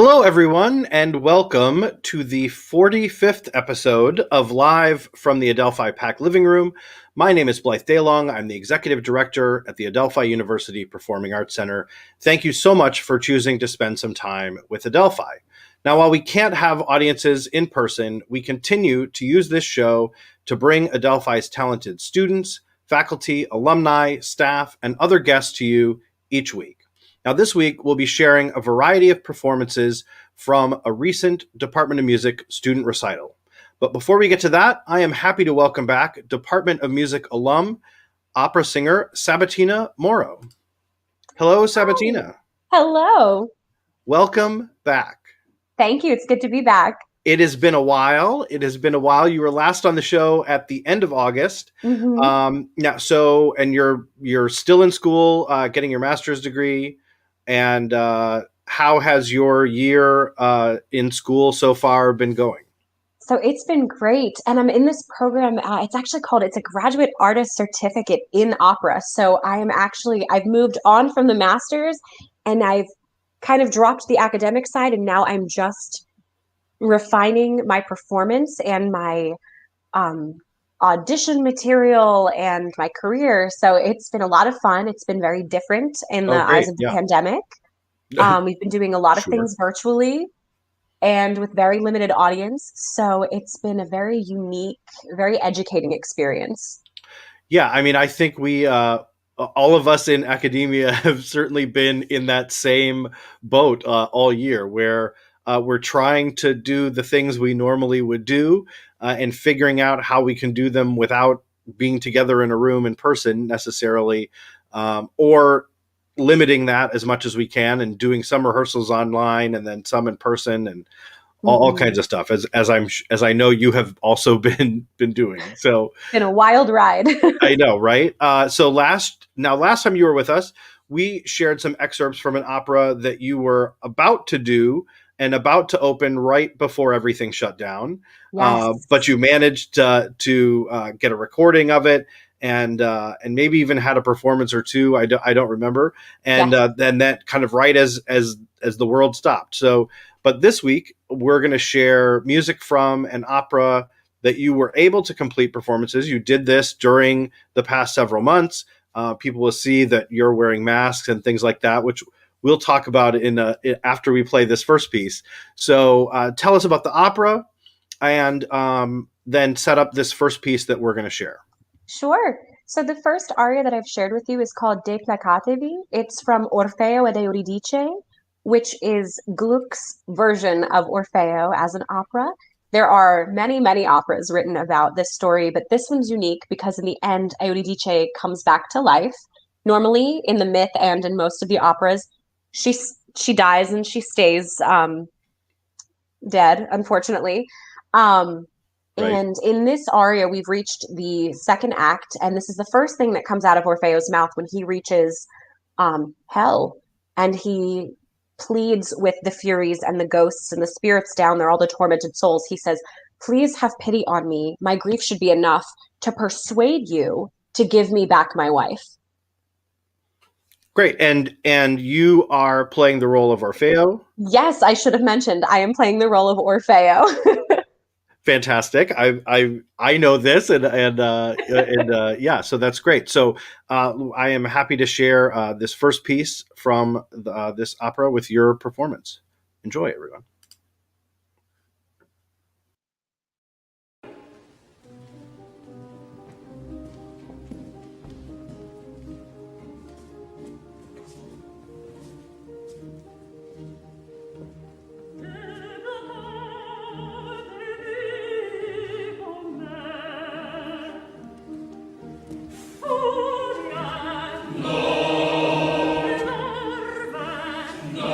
Hello, everyone, and welcome to the 45th episode of Live from the Adelphi PAC Living Room. My name is Blythe Daylong. I'm the Executive Director at the Adelphi University Performing Arts Center. Thank you so much for choosing to spend some time with Adelphi. Now, while we can't have audiences in person, we continue to use this show to bring Adelphi's talented students, faculty, alumni, staff, and other guests to you each week. Now, this week, we'll be sharing a variety of performances from a recent Department of Music student recital. But before we get to that, I am happy to welcome back Department of Music alum, opera singer Sabatina Mauro. Hello, Sabatina. Hello. Welcome back. Thank you. It's good to be back. It has been a while. You were last on the show at the end of August. Mm-hmm. And you're still in school, getting your master's degree. And how has your year in school so far been going? So it's been great. And I'm in this program. It's a graduate artist certificate in opera. So I've moved on from the master's and I've kind of dropped the academic side. And now I'm just refining my performance and my audition material and my career. So it's been a lot of fun. It's been very different in the eyes of the pandemic. We've been doing a lot of things virtually and with very limited audience. So it's been a very unique, very educating experience. Yeah, I mean, I think we, all of us in academia have certainly been in that same boat all year where we're trying to do the things we normally would do and figuring out how we can do them without being together in a room in person necessarily, or limiting that as much as we can and doing some rehearsals online and then some in person and all kinds of stuff as I know you have also been doing. So it's been a wild ride. I know, right? So last time you were with us, we shared some excerpts from an opera that you were about to do and about to open right before everything shut down. Yes. But you managed to get a recording of it and maybe even had a performance or two. I don't remember. And then that kind of right as the world stopped. So, but this week we're going to share music from an opera that you were able to complete performances. You did this during the past several months. People will see that you're wearing masks and things like that, which we'll talk about after we play this first piece. So tell us about the opera and then set up this first piece that we're going to share. Sure. So the first aria that I've shared with you is called Deplacatevi. It's from Orfeo ed Euridice, which is Gluck's version of Orfeo as an opera. There are many, many operas written about this story, but this one's unique because in the end, Euridice comes back to life. Normally, in the myth and in most of the operas, she dies and she stays dead, unfortunately. Right. And in this aria, we've reached the second act, and this is the first thing that comes out of Orfeo's mouth when he reaches hell, and he pleads with the Furies and the ghosts and the spirits down there, all the tormented souls. He says, "Please have pity on me. My grief should be enough to persuade you to give me back my wife." Great. And you are playing the role of Orfeo? Yes, I should have mentioned I am playing the role of Orfeo. Fantastic. I know this and yeah, so that's great. So I am happy to share this first piece from this opera with your performance. Enjoy, everyone. No.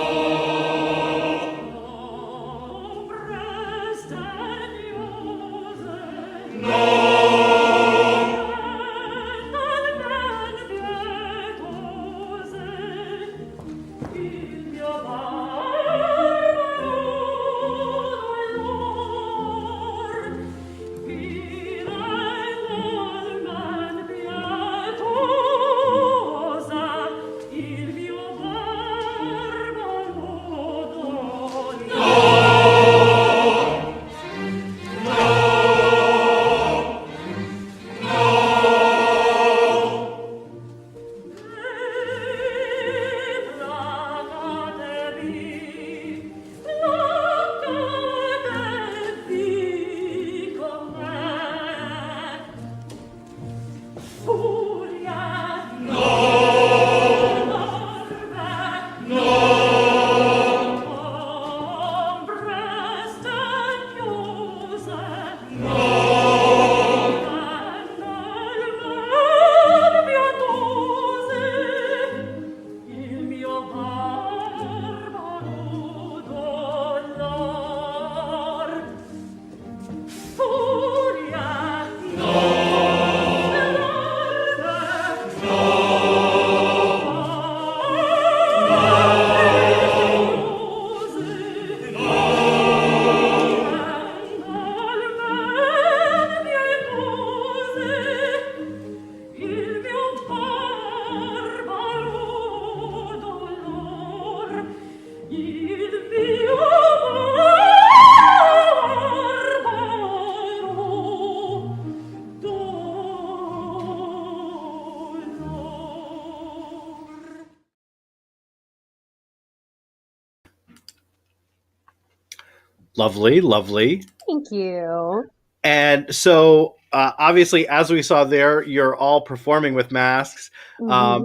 Lovely, lovely. Thank you. And so, obviously, as we saw there, you're all performing with masks. Hmm.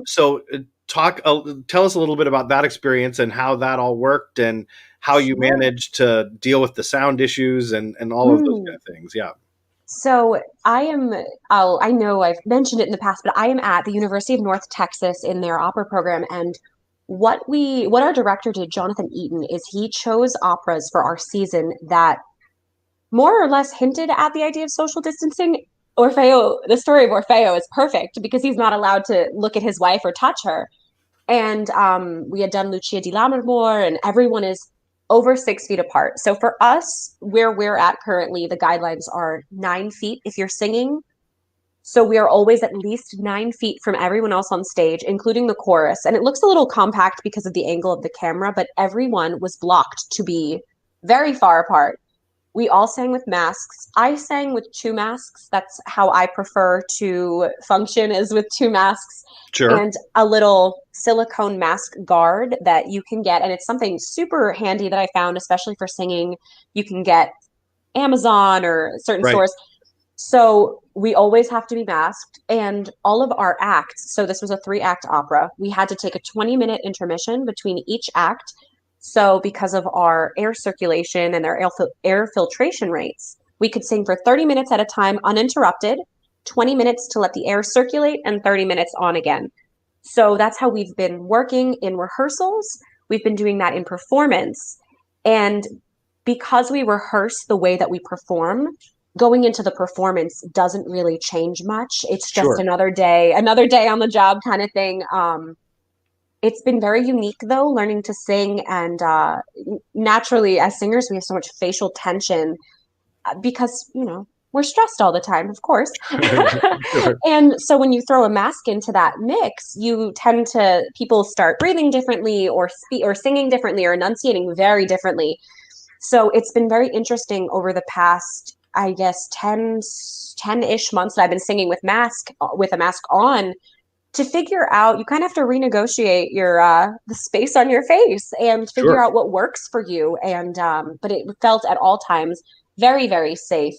Talk, tell us a little bit about that experience and how that all worked, and how you Sure. managed to deal with the sound issues and all of those Mm. kind of things. Yeah, So I know I've mentioned it in the past, but I am at the University of North Texas in their opera program. And what our director did, Jonathan Eaton, is he chose operas for our season that more or less hinted at the idea of social distancing. Orfeo, the story of Orfeo is perfect because he's not allowed to look at his wife or touch her. And we had done Lucia di Lammermoor, and everyone is over 6 feet apart. So for us, where we're at currently, the guidelines are 9 feet if you're singing. So we are always at least 9 feet from everyone else on stage, including the chorus. And it looks a little compact because of the angle of the camera, but everyone was blocked to be very far apart. We all sang with masks. I sang with two masks. That's how I prefer to function, is with two masks sure, and a little silicone mask guard that you can get. And it's something super handy that I found, especially for singing. You can get Amazon or certain right, stores. So we always have to be masked, and all of our acts. So this was a 3 act opera. We had to take a 20-minute intermission between each act. So because of our air circulation and our air filtration rates, we could sing for 30 minutes at a time uninterrupted, 20 minutes to let the air circulate, and 30 minutes on again. So that's how we've been working in rehearsals. We've been doing that in performance. And because we rehearse the way that we perform, going into the performance doesn't really change much. It's just sure. another day on the job kind of thing. It's been very unique though, learning to sing, and naturally as singers we have so much facial tension because we're stressed all the time, of course. Sure. And so when you throw a mask into that mix, you tend to people start breathing differently or speak or singing differently or enunciating very differently. So it's been very interesting over the past, I guess, 10-ish months that I've been singing with a mask on, to figure out, you kind of have to renegotiate your the space on your face and figure Sure. out what works for you. And but it felt at all times very, very safe.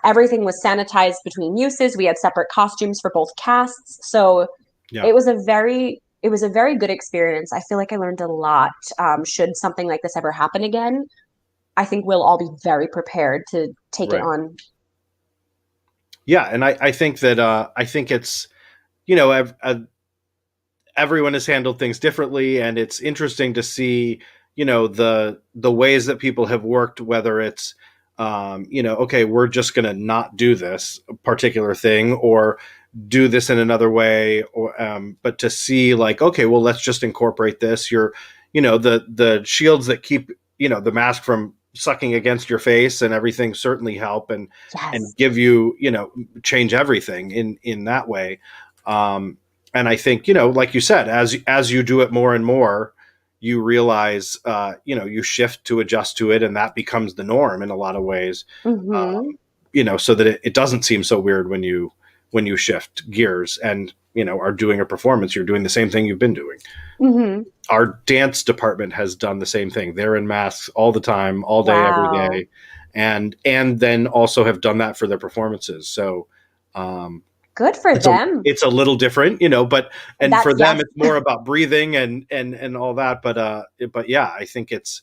Everything was sanitized between uses. We had separate costumes for both casts. So Yeah. it was a very good experience. I feel like I learned a lot. Should something like this ever happen again, I think we'll all be very prepared to take it Right. on. Yeah, and I think that I think it's you know everyone has handled things differently, and it's interesting to see the ways that people have worked, whether it's okay, we're just going to not do this particular thing, or do this in another way, or but to see, like, okay, well, let's just incorporate this. The shields that keep the mask from sucking against your face and everything certainly help, and Yes. give you change everything in that way. Um, and I think, like you said, as you do it more and more, you realize, you shift to adjust to it, and that becomes the norm in a lot of ways. Mm-hmm. So that it doesn't seem so weird when you shift gears and are doing a performance. You're doing the same thing you've been doing. Mm-hmm. Our dance department has done the same thing. They're in masks all the time, all day, every Wow. day, and then also have done that for their performances. So um, Good for it's a them. it's a little different, but and That's for them yes. it's more about breathing and all that. But yeah, I think it's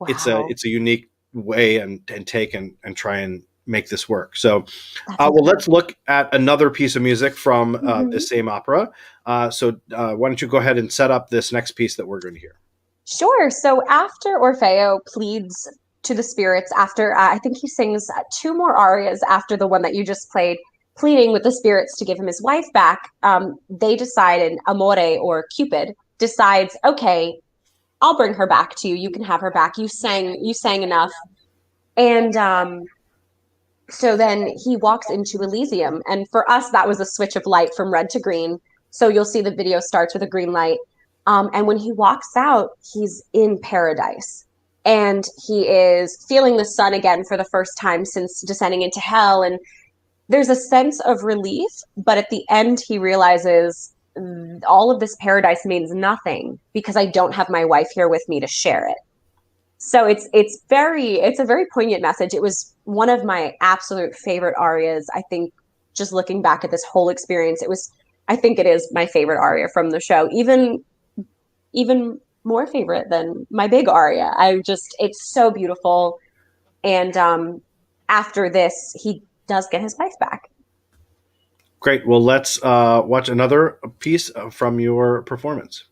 a Wow. it's a unique way and take and try and make this work. So, That's well, let's incredible. look at another piece of music from Mm-hmm. this same opera. Why don't you go ahead and set up this next piece that we're going to hear? Sure. So after Orfeo pleads to the spirits, after I think he sings two more arias after the one that you just played, pleading with the spirits to give him his wife back, they decided, Amore or Cupid decides, okay, I'll bring her back to you. You can have her back. You sang enough. And so then he walks into Elysium. And for us, that was a switch of light from red to green. So you'll see the video starts with a green light. And when he walks out, he's in paradise. And he is feeling the sun again for the first time since descending into hell. And there's a sense of relief. But at the end, he realizes all of this paradise means nothing because I don't have my wife here with me to share it. So it's a very poignant message. It was one of my absolute favorite arias. I think just looking back at this whole experience, I think it is my favorite aria from the show. Even more favorite than my big aria. It's so beautiful. And after this, he does get his wife back. Great. Well, let's watch another piece from your performance.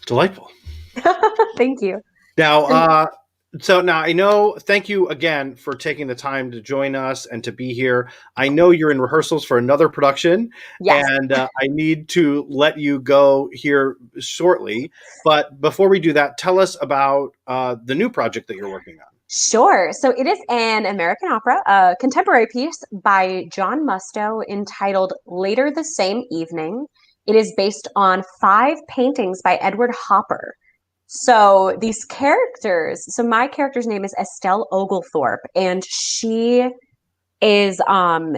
Delightful. Thank you. Now, And so now I know, thank you again for taking the time to join us and to be here. I know you're in rehearsals for another production, yes, and I need to let you go here shortly. But before we do that, tell us about the new project that you're working on. sure. So it is an American opera, a contemporary piece by John Musto entitled Later the Same Evening. It is based on 5 paintings by Edward Hopper. So these characters, so my character's name is Estelle Oglethorpe, and she is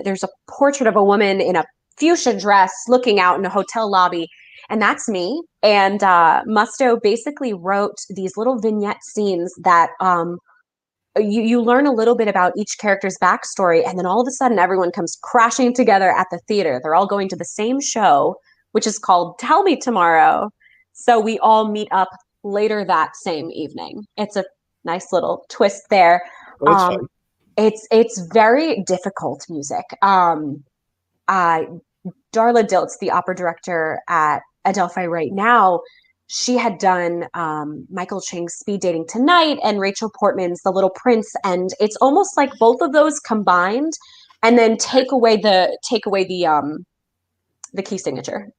there's a portrait of a woman in a fuchsia dress looking out in a hotel lobby, and that's me. And Musto basically wrote these little vignette scenes that you learn a little bit about each character's backstory, and then all of a sudden everyone comes crashing together at the theater. They're all going to the same show, which is called Tell Me Tomorrow. So we all meet up later that same evening. It's a nice little twist there. Oh, that's Um, fun. it's very difficult music. Uh, Darla Diltz, the opera director at Adelphi right now, she had done Michael Chang's Speed Dating Tonight and Rachel Portman's The Little Prince, and it's almost like both of those combined, and then take away the key signature.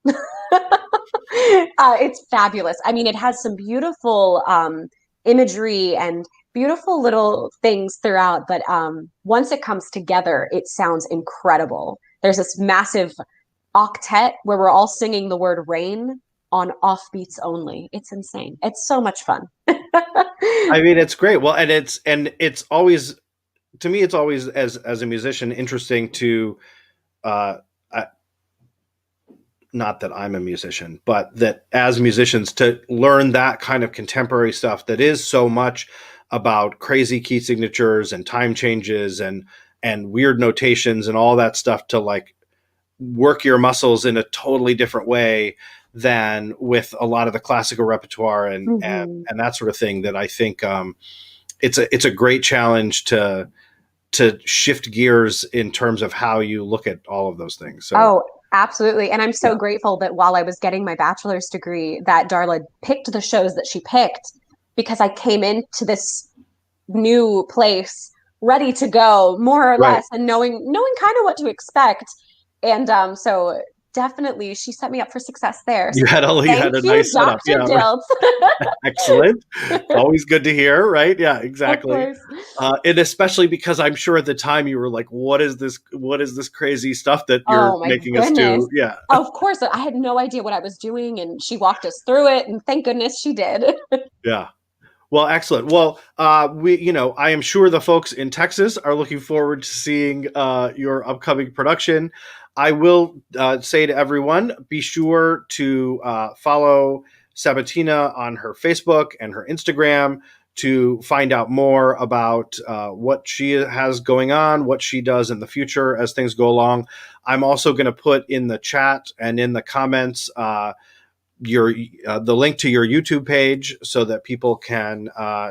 It's fabulous. I mean, it has some beautiful imagery and beautiful little things throughout, but once it comes together, it sounds incredible. There's this massive octet where we're all singing the word rain on offbeats only. It's insane. It's so much fun. I mean, it's great. Well, and it's always, to me, it's always, as a musician, interesting to uh, not that I'm a musician, but that as musicians to learn that kind of contemporary stuff that is so much about crazy key signatures and time changes and weird notations and all that stuff, to like work your muscles in a totally different way than with a lot of the classical repertoire Mm-hmm. and that sort of thing. That I think it's a great challenge to shift gears in terms of how you look at all of those things. So Oh, absolutely. And I'm so yeah, grateful that while I was getting my bachelor's degree, that Darla picked the shows that she picked because I came into this new place ready to go, more or right. less, and knowing kind of what to expect. And so definitely she set me up for success there. You So had thank a you, nice setup. Dr. Yeah, right. Diltz. Excellent. It's always good to hear, right? Yeah, Of exactly. course. And especially because I'm sure at the time you were like, "What is this? What is this crazy stuff that you're Oh my making us goodness. do?" Yeah, Of course, I had no idea what I was doing, and she walked us through it, and thank goodness she did. yeah. Well, excellent. Well, I am sure the folks in Texas are looking forward to seeing your upcoming production. I will say to everyone, be sure to follow Sabatina on her Facebook and her Instagram to find out more about what she has going on, what she does in the future as things go along. I'm also going to put in the chat and in the comments your the link to your YouTube page so that people can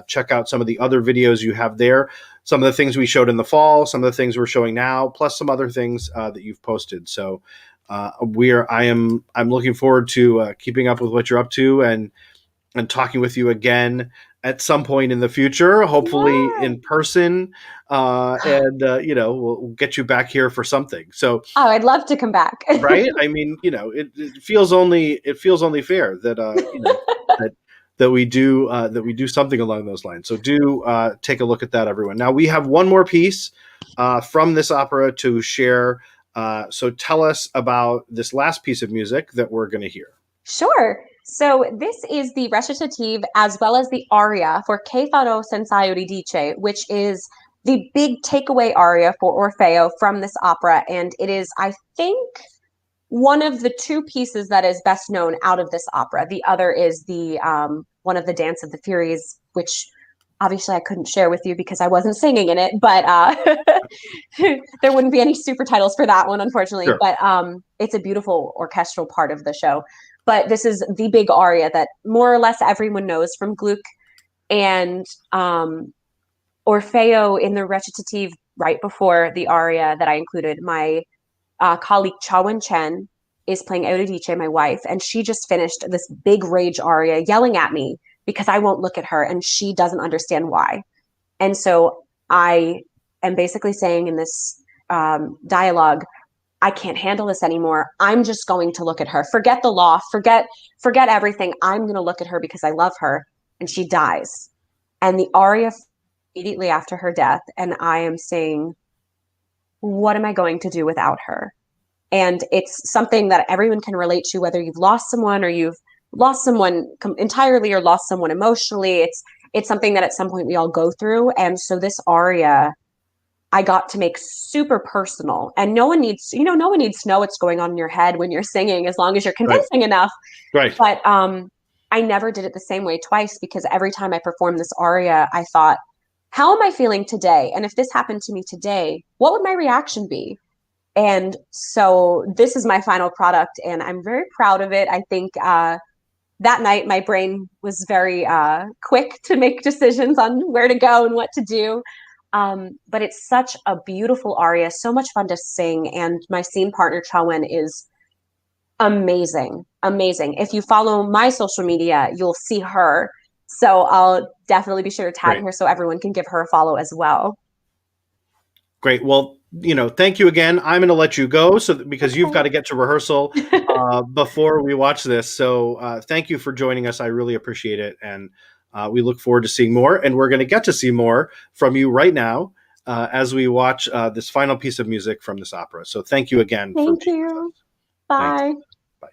check out some of the other videos you have there. Some of the things we showed in the fall, some of the things we're showing now, plus some other things that you've posted. So I'm looking forward to keeping up with what you're up to and talking with you again at some point in the future, hopefully Yeah. in person, and we'll get you back here for something. So Oh, I'd love to come back. right? I mean, it feels only fair that that that we do something along those lines. So do take a look at that, everyone. Now we have one more piece from this opera to share. So tell us about this last piece of music that we're going to hear. Sure. So this is the recitative as well as the aria for Che farò senza Euridice, which is the big takeaway aria for Orfeo from this opera. And it is, I think, one of the two pieces that is best known out of this opera. The other is the one of the Dance of the Furies, which obviously I couldn't share with you because I wasn't singing in it, but there wouldn't be any super titles for that one, unfortunately. Sure. But it's a beautiful orchestral part of the show. But this is the big aria that more or less everyone knows from Gluck, and Orfeo in the recitative right before the aria that I included. My colleague Chawen Chen is playing Euridice, my wife, and she just finished this big rage aria yelling at me because I won't look at her and she doesn't understand why. And so I am basically saying in this dialogue, I can't handle this anymore. I'm just going to look at her. Forget the law. Forget everything. I'm going to look at her because I love her. And she dies. And the aria immediately after her death, and I am saying, what am I going to do without her? And it's something that everyone can relate to, whether you've lost someone or you've lost someone entirely or lost someone emotionally. It's something that at some point we all go through. And so this aria I got to make super personal. And no one needs to know what's going on in your head when you're singing as long as you're Right. convincing enough. Right. But I never did it the same way twice because every time I performed this aria, I thought, how am I feeling today? And if this happened to me today, what would my reaction be? And so this is my final product, and I'm very proud of it. I think that night my brain was very quick to make decisions on where to go and what to do. But it's such a beautiful aria, so much fun to sing, and my scene partner Chawen is amazing, amazing. If you follow my social media, you'll see her. So I'll definitely be sure to tag Great. her so everyone can give her a follow as well. Great. Well, thank you again. I'm going to let you go because you've got to get to rehearsal before we watch this. So thank you for joining us. I really appreciate it. And we look forward to seeing more. And we're going to get to see more from you right now as we watch this final piece of music from this opera. So thank you again for Thank being with you. us. Bye. Thanks. Bye.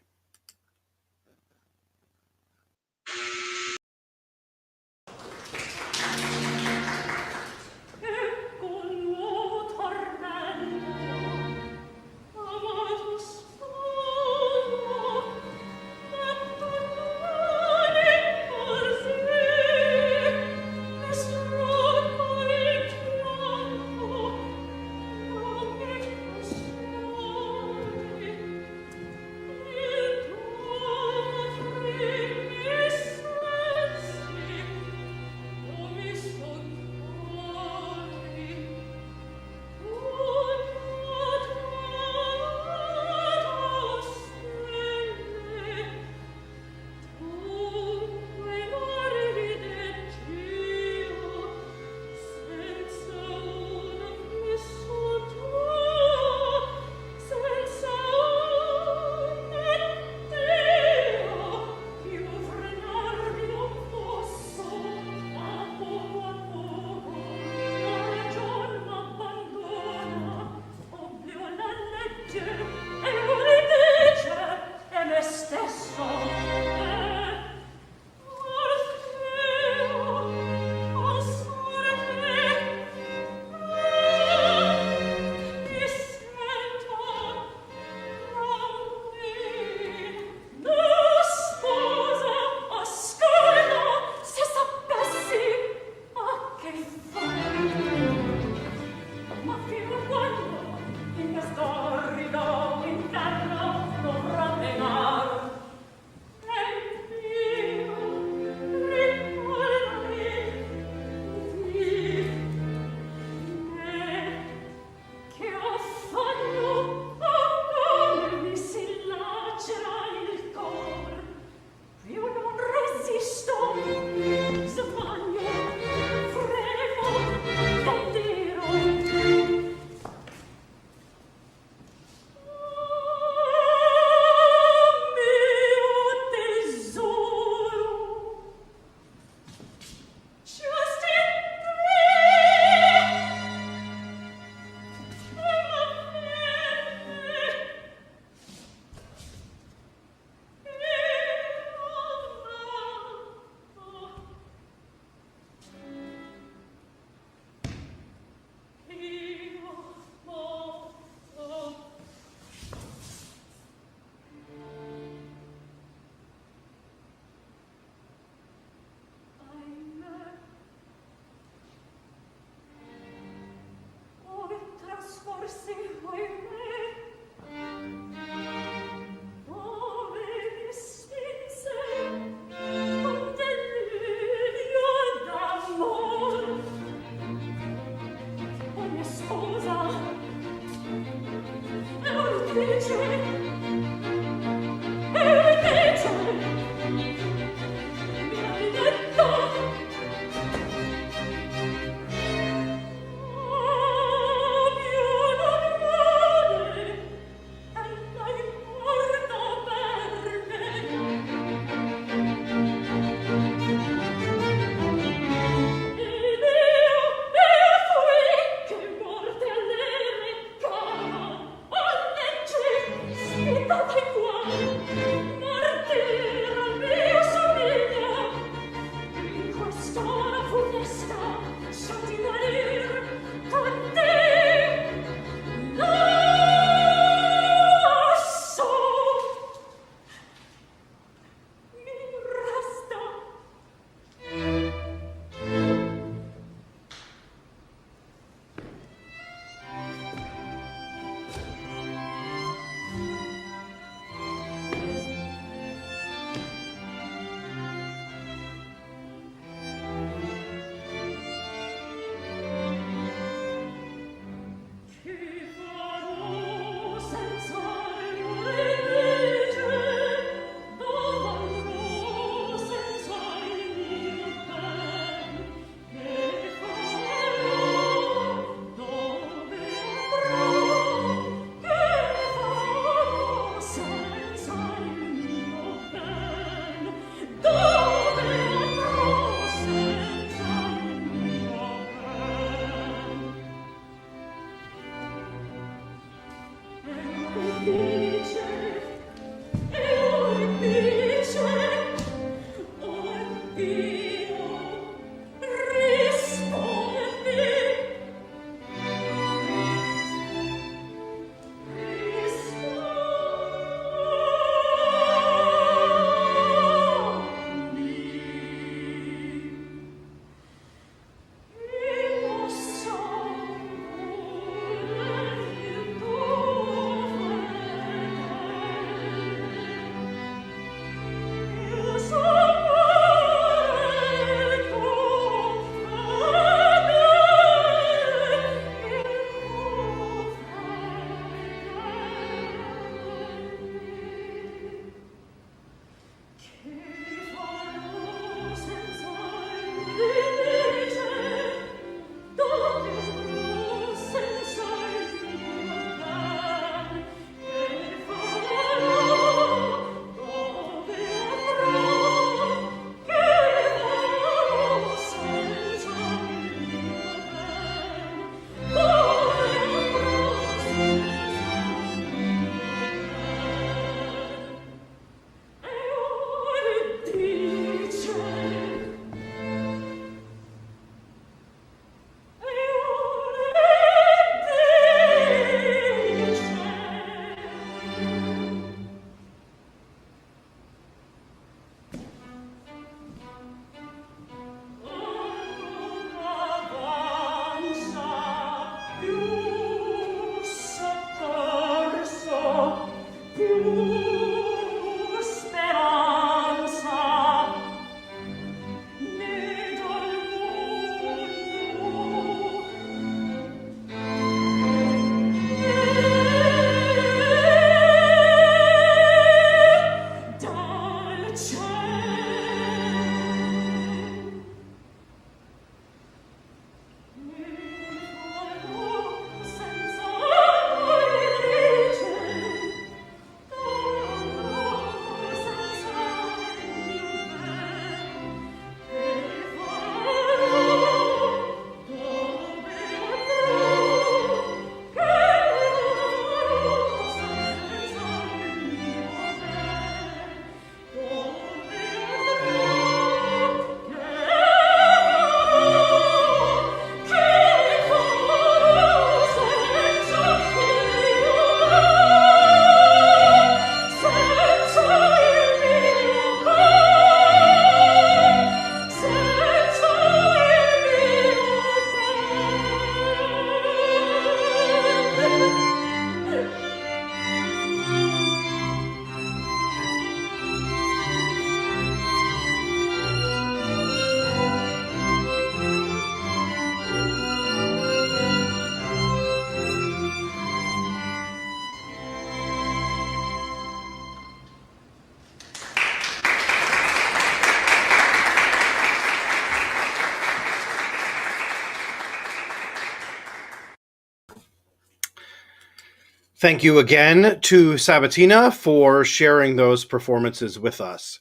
Thank you again to Sabatina for sharing those performances with us.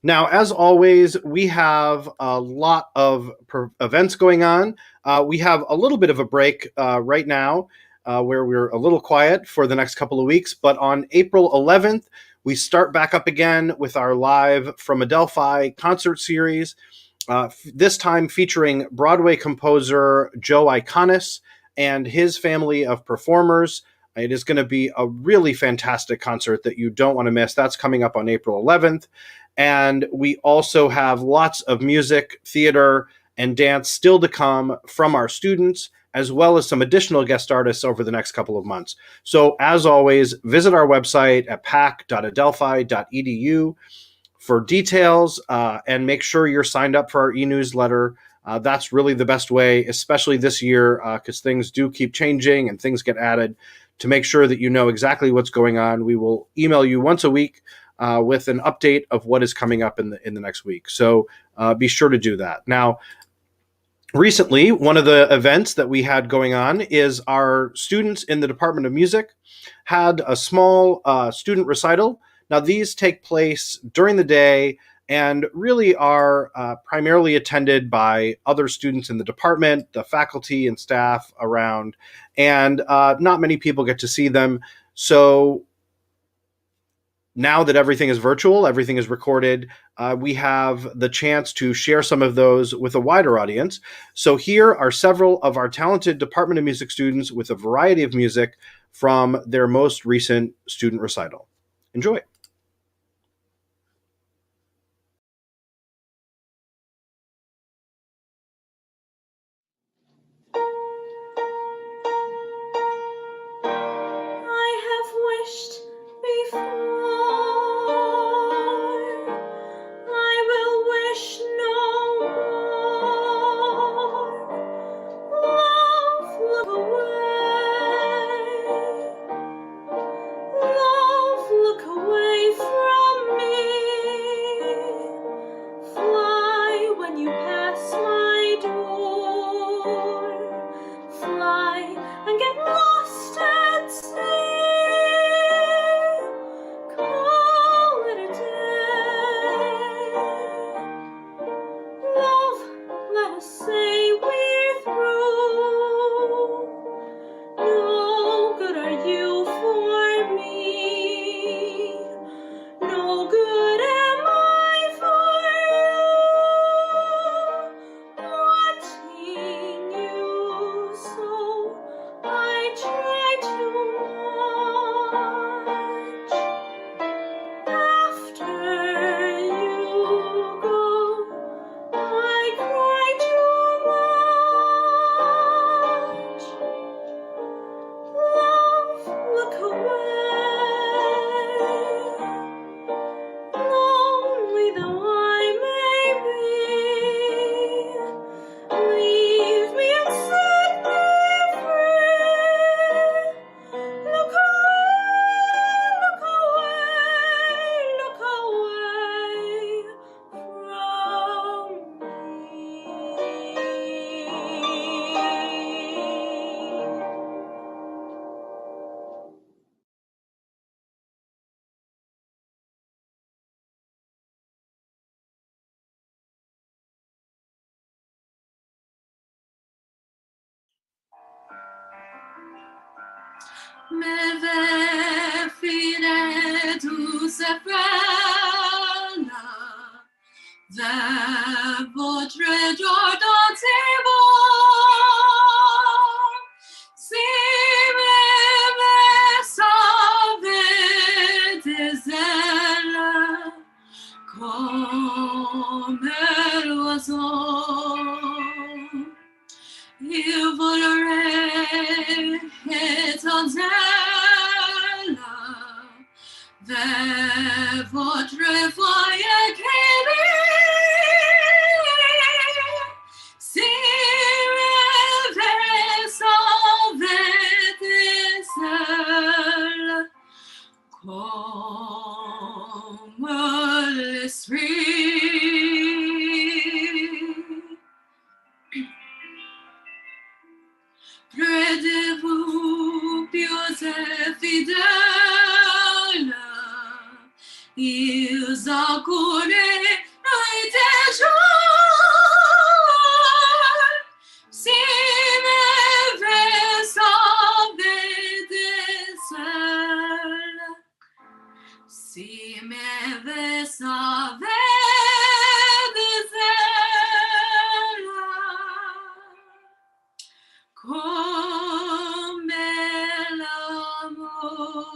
Now, as always, we have a lot of events going on. We have a little bit of a break right now where we're a little quiet for the next couple of weeks, but on April 11th, we start back up again with our live from Adelphi concert series, this time featuring Broadway composer Joe Iconis and his family of performers. It is going to be a really fantastic concert that you don't want to miss. That's coming up on April 11th. And we also have lots of music, theater, and dance still to come from our students, as well as some additional guest artists over the next couple of months. So as always, visit our website at pac.adelphi.edu for details and make sure you're signed up for our e-newsletter. That's really the best way, especially this year, because things do keep changing and things get added. To make sure that you know exactly what's going on, we will email you once a week with an update of what is coming up in the next week. So be sure to do that. Now, recently, one of the events that we had going on is our students in the Department of Music had a small student recital. Now, these take place during the day and really are primarily attended by other students in the department, the faculty and staff around, and not many people get to see them. So Now that everything is virtual, everything is recorded, we have the chance to share some of those with a wider audience. So here are several of our talented Department of Music students with a variety of music from their most recent student recital. Enjoy. I have wished before, I will wish no more. Love, look away. Love, look away from me. Fly when you pass my door. Fly and get lost at sea. Call it a day. Love, let us say we're through. No good are you for me. No good am I for you. Watching you so, I try too much. After you go, I cry too much. Love, look away. Lonely though I may be, leave me and set me free. Look away, look away, look away from me. Me vefire tu sefrana, ve votre Jordan table. Si me savait des ailes, comme l'oiseau, il volerait éternel vers votre foyer guéri. Si rêver sauver des ailes, comme l'esprit. Près de vous, pieux et fidèles, ils accouraient nuit et jour. Si mes vœux sauvaient des ailes, si mes vœux sauvaient des ailes, come l'amor.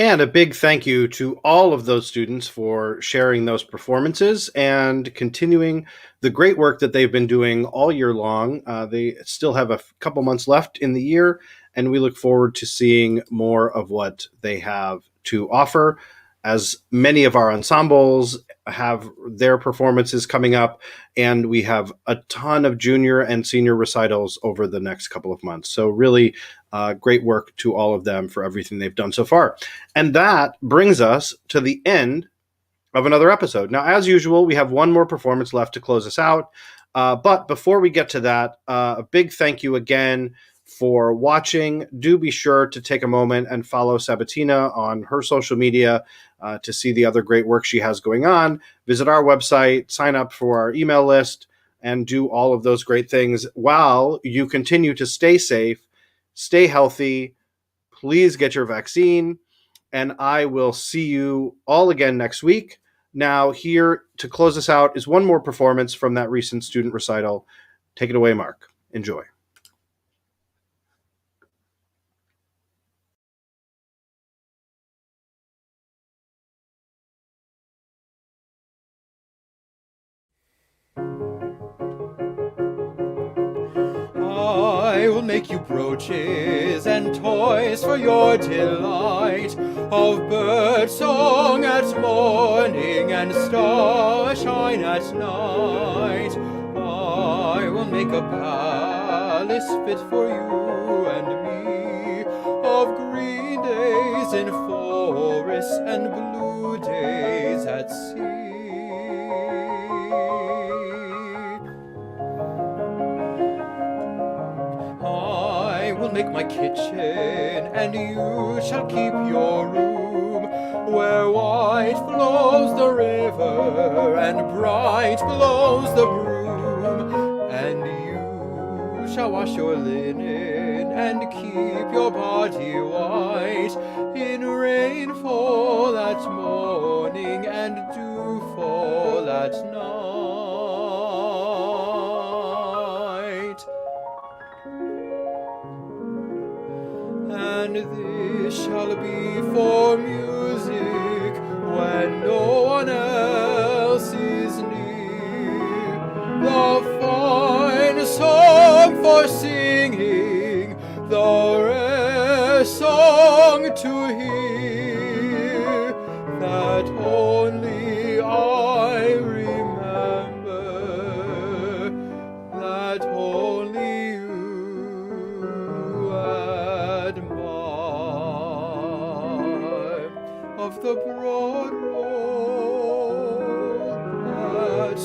And a big thank you to all of those students for sharing those performances and continuing the great work that they've been doing all year long. They still have a couple months left in the year, and we look forward to seeing more of what they have to offer, as many of our ensembles have their performances coming up, and we have a ton of junior and senior recitals over the next couple of months. So really great work to all of them for everything they've done so far. And that brings us to the end of another episode. Now, as usual, we have one more performance left to close us out. But before we get to that, a big thank you again for watching. Do be sure to take a moment and follow Sabatina on her social media to see the other great work she has going on. Visit our website, sign up for our email list, and do all of those great things while you continue to stay safe, stay healthy. Please get your vaccine, and I will see you all again next week. Now, here to close us out is one more performance from that recent student recital. Take it away, Mark. Enjoy. I will make you brooches and toys for your delight, of bird song at morning and starshine at night. I will make a palace fit for you and me, of green days in forests and blue days at sea. I will make my kitchen, and you shall keep your room, where white flows the river and bright blows the broom. And you shall wash your linen and keep your body white, in rainfall at morning and dewfall at night. And this shall be for music when no one else is near, the fine song for singing, the rare song to hear, that only I remember, that only you admire, of the broad road that